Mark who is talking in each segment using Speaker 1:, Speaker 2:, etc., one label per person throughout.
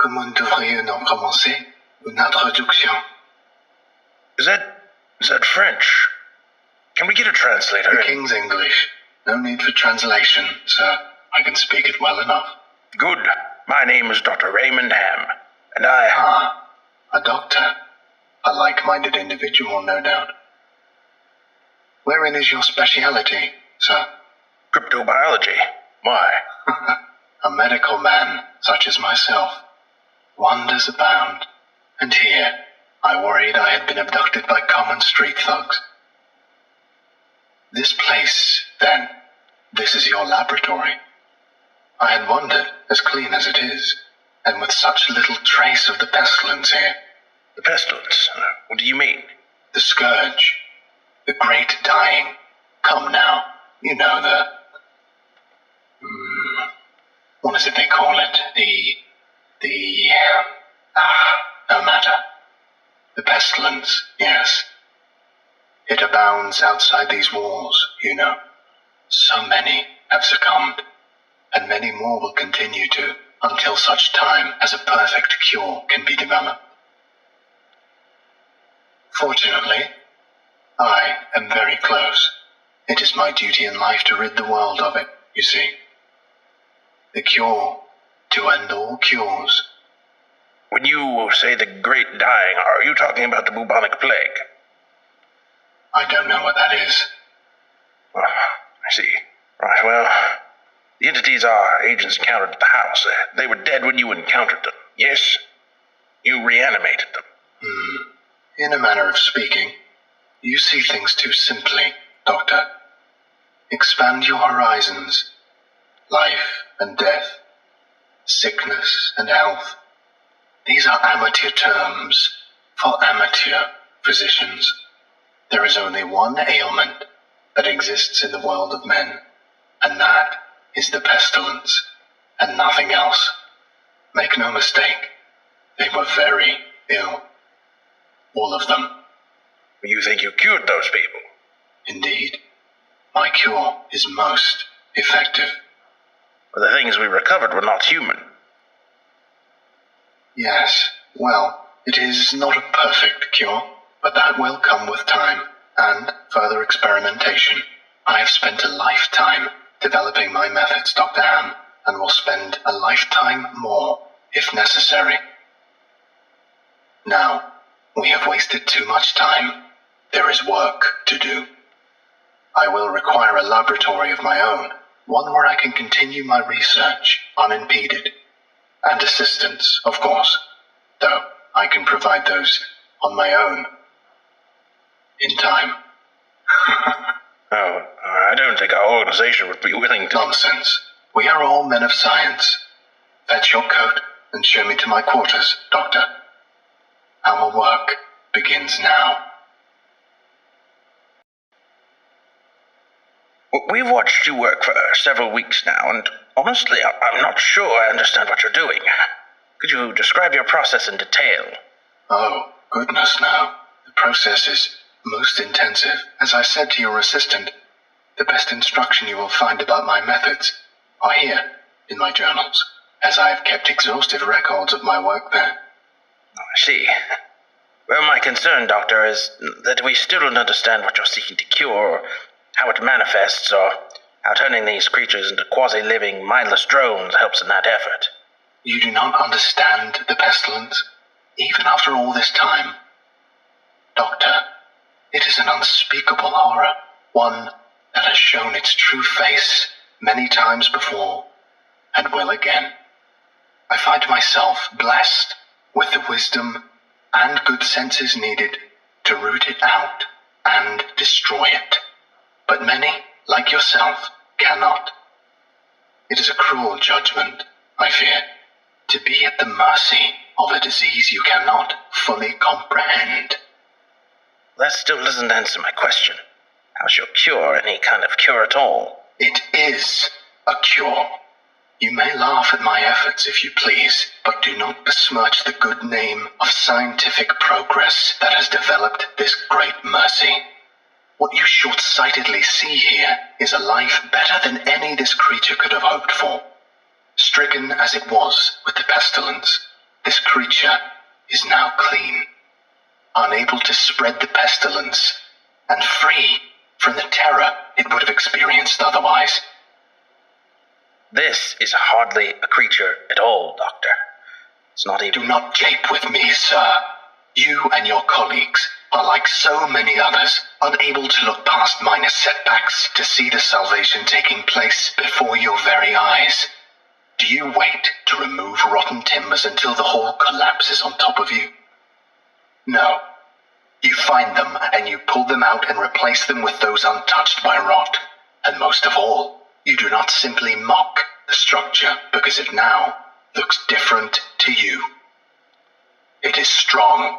Speaker 1: Comment devrions-nous commencer une introduction?
Speaker 2: Is that French? Can we get a translator?
Speaker 1: The King's English. No need for translation, sir. I can speak it well enough.
Speaker 2: Good. My name is Dr. Raymond Ham, and I...
Speaker 1: A doctor. A like-minded individual, no doubt. Wherein is your speciality, sir?
Speaker 2: Cryptobiology. Why?
Speaker 1: A medical man, such as myself. Wonders abound. And here, I worried I had been abducted by common street thugs. This place, then, this is your laboratory. I had wondered, as clean as it is, and with such little trace of the pestilence here.
Speaker 2: The pestilence? What do you mean?
Speaker 1: The scourge. The great dying. Come now, you know what is it they call it? No matter. The pestilence, yes. It abounds outside these walls, you know. So many have succumbed, and many more will continue to, until such time as a perfect cure can be developed. Fortunately, I am very close. It is my duty in life to rid the world of it, you see. The cure to end all cures.
Speaker 2: When you say the great dying, are you talking about the bubonic plague?
Speaker 1: I don't know what that is.
Speaker 2: Oh, I see. Right, well, the entities our agents encountered at the house, they were dead when you encountered them, yes? You reanimated them.
Speaker 1: In a manner of speaking, you see things too simply, Doctor. Expand your horizons. Life and death, sickness and health. These are amateur terms for amateur physicians. There is only one ailment that exists in the world of men, and that is the pestilence, and nothing else. Make no mistake, they were very ill. All of them.
Speaker 2: You think you cured those people?
Speaker 1: Indeed. My cure is most effective.
Speaker 2: But the things we recovered were not human.
Speaker 1: Yes, well, it is not a perfect cure, but that will come with time and further experimentation. I have spent a lifetime developing my methods, Dr. Ham, and will spend a lifetime more if necessary. Now, we have wasted too much time. There is work to do. I will require a laboratory of my own, one where I can continue my research unimpeded. And assistance, of course, though I can provide those on my own. In time.
Speaker 2: Oh, I don't think our organization would be willing to...
Speaker 1: Nonsense. We are all men of science. Fetch your coat and show me to my quarters, Doctor. Our work begins now.
Speaker 2: We've watched you work for several weeks now, and honestly, I'm not sure I understand what you're doing. Could you describe your process in detail?
Speaker 1: Oh, goodness, no. The process is most intensive. As I said to your assistant, the best instruction you will find about my methods are here in my journals, as I have kept exhaustive records of my work there.
Speaker 2: I see. Well, my concern, Doctor, is that we still don't understand what you're seeking to cure, or how it manifests, or how turning these creatures into quasi-living, mindless drones helps in that effort.
Speaker 1: You do not understand the pestilence, even after all this time. Doctor, it is an unspeakable horror, one that has shown its true face many times before, and will again. I find myself blessed with the wisdom and good senses needed to root it out and destroy it. But many, like yourself, cannot. It is a cruel judgment, I fear, to be at the mercy of a disease you cannot fully comprehend.
Speaker 2: That still doesn't answer my question. How's your cure any kind of cure at all?
Speaker 1: It is a cure. You may laugh at my efforts if you please, but do not besmirch the good name of scientific progress that has developed this great mercy. What you short-sightedly see here is a life better than any this creature could have hoped for. Stricken as it was with the pestilence, This creature is now clean, unable to spread the pestilence, and free from the terror it would have experienced otherwise.
Speaker 2: This is hardly a creature at all, Doctor. It's not even...
Speaker 1: Do not jape with me, sir. You and your colleagues are like so many others, unable to look past minor setbacks to see the salvation taking place before your very eyes. Do you wait to remove rotten timbers until the hall collapses on top of you? No. You find them and you pull them out and replace them with those untouched by rot. And most of all, you do not simply mock the structure because it now looks different to you. It is strong.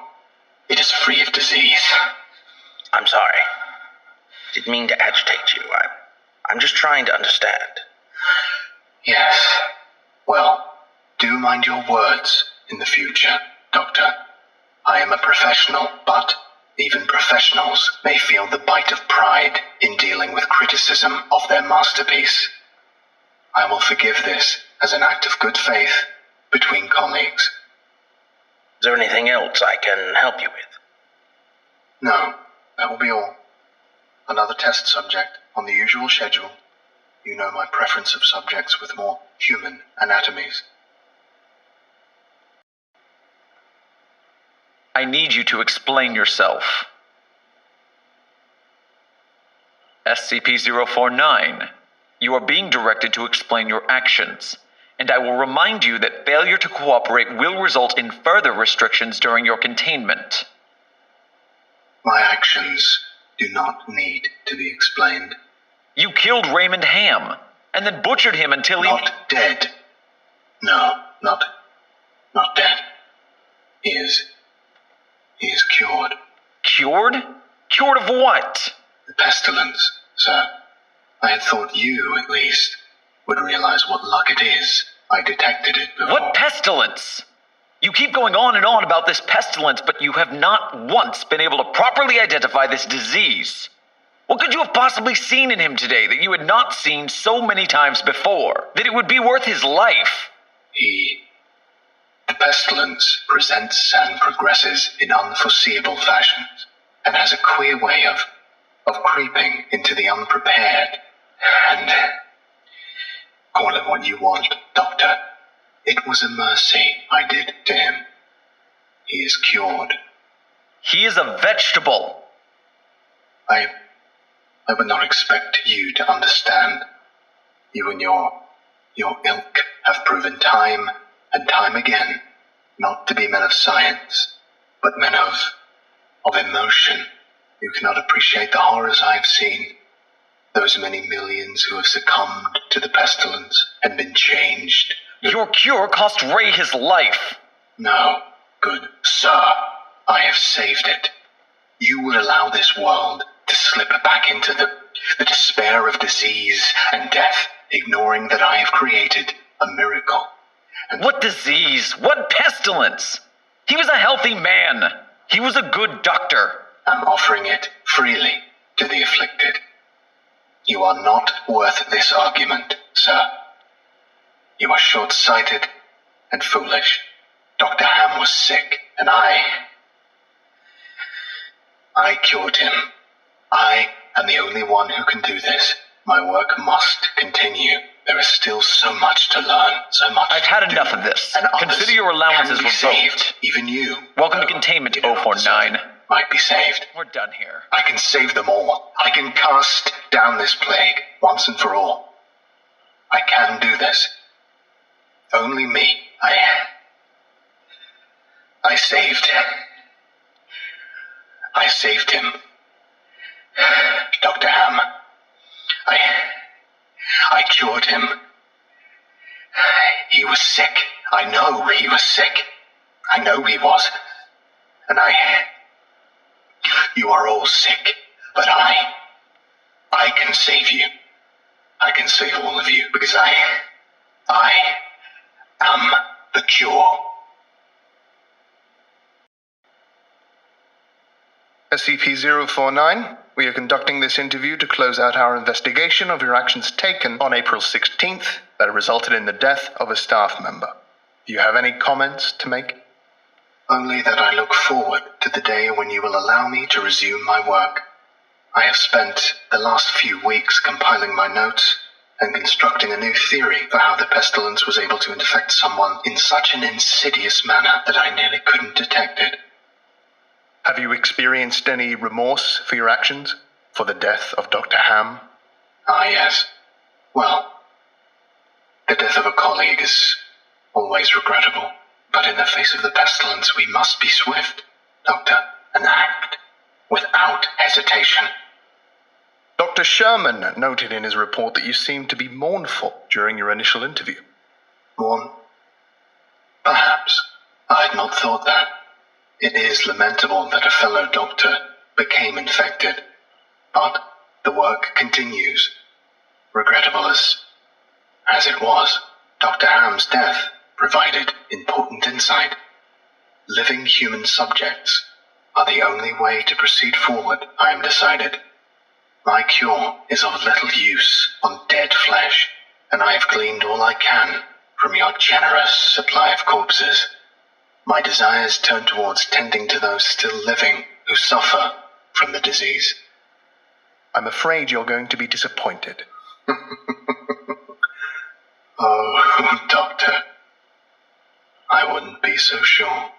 Speaker 1: It is free of disease.
Speaker 2: I'm sorry. Didn't mean to agitate you. I'm just trying to understand.
Speaker 1: Yes. Well, do mind your words in the future, Doctor. I am a professional, but even professionals may feel the bite of pride in dealing with criticism of their masterpiece. I will forgive this as an act of good faith between colleagues.
Speaker 2: Is there anything else I can help you with?
Speaker 1: No, that will be all. Another test subject on the usual schedule. You know my preference of subjects with more human anatomies.
Speaker 3: I need you to explain yourself. SCP-049, you are being directed to explain your actions, and I will remind you that failure to cooperate will result in further restrictions during your containment.
Speaker 1: My actions do not need to be explained.
Speaker 3: You killed Raymond Ham, and then butchered him until he...
Speaker 1: Not dead. No, not dead. He is cured.
Speaker 3: Cured? Cured of what?
Speaker 1: The pestilence, sir. I had thought you, at least, would realize what luck it is. I detected it before.
Speaker 3: What pestilence? You keep going on and on about this pestilence, but you have not once been able to properly identify this disease. What could you have possibly seen in him today that you had not seen so many times before, that it would be worth his life?
Speaker 1: The pestilence presents and progresses in unforeseeable fashions, and has a queer way of creeping into the unprepared. And call it what you want, Doctor. It was a mercy I did to him. He is cured.
Speaker 3: He is a vegetable.
Speaker 1: I would not expect you to understand. You and your ilk have proven time and time again not to be men of science, but men of emotion. You cannot appreciate the horrors I have seen. Those many millions who have succumbed to the pestilence and been changed.
Speaker 3: Your cure cost Ray his life.
Speaker 1: No, good sir. I have saved it. You would allow this world to slip back into the despair of disease and death, ignoring that I have created a miracle. And
Speaker 3: what disease? What pestilence? He was a healthy man. He was a good doctor.
Speaker 1: I'm offering it freely to the afflicted. You are not worth this argument, sir. You are short-sighted and foolish. Dr. Ham was sick, and I cured him. I am the only one who can do this. My work must continue. There is still so much to learn, so much.
Speaker 3: I've had enough of this. Consider your allowances revoked.
Speaker 1: Saved. Even you.
Speaker 3: Welcome to containment, 049.
Speaker 1: Might be saved.
Speaker 3: We're done here.
Speaker 1: I can save them all. I can cast down this plague once and for all. I can do this. Only me. I saved him. Dr. Ham. I cured him. He was sick. I know he was sick. I know he was. And you are all sick, but I can save you. I can save all of you because I am the cure. SCP-049, we are conducting this interview to close out our investigation of your actions taken on April 16th that resulted in the death of a staff member. Do you have any comments to make? Only that I look forward to the day when you will allow me to resume my work. I have spent the last few weeks compiling my notes and constructing a new theory for how the pestilence was able to infect someone in such an insidious manner that I nearly couldn't detect it. Have you experienced any remorse for your actions? For the death of Dr. Ham? Ah, yes. Well, the death of a colleague is always regrettable. But in the face of the pestilence, we must be swift, Doctor, and act without hesitation. Dr. Sherman noted in his report that you seemed to be mournful during your initial interview. Mourn? Perhaps. I had not thought that. It is lamentable that a fellow doctor became infected. But the work continues. Regrettable as it was, Dr. Ham's death provided important insight. Living human subjects are the only way to proceed forward, I am decided. My cure is of little use on dead flesh, and I have gleaned all I can from your generous supply of corpses. My desires turn towards tending to those still living who suffer from the disease. I'm afraid you're going to be disappointed. Oh, Doctor, I wouldn't be so sure.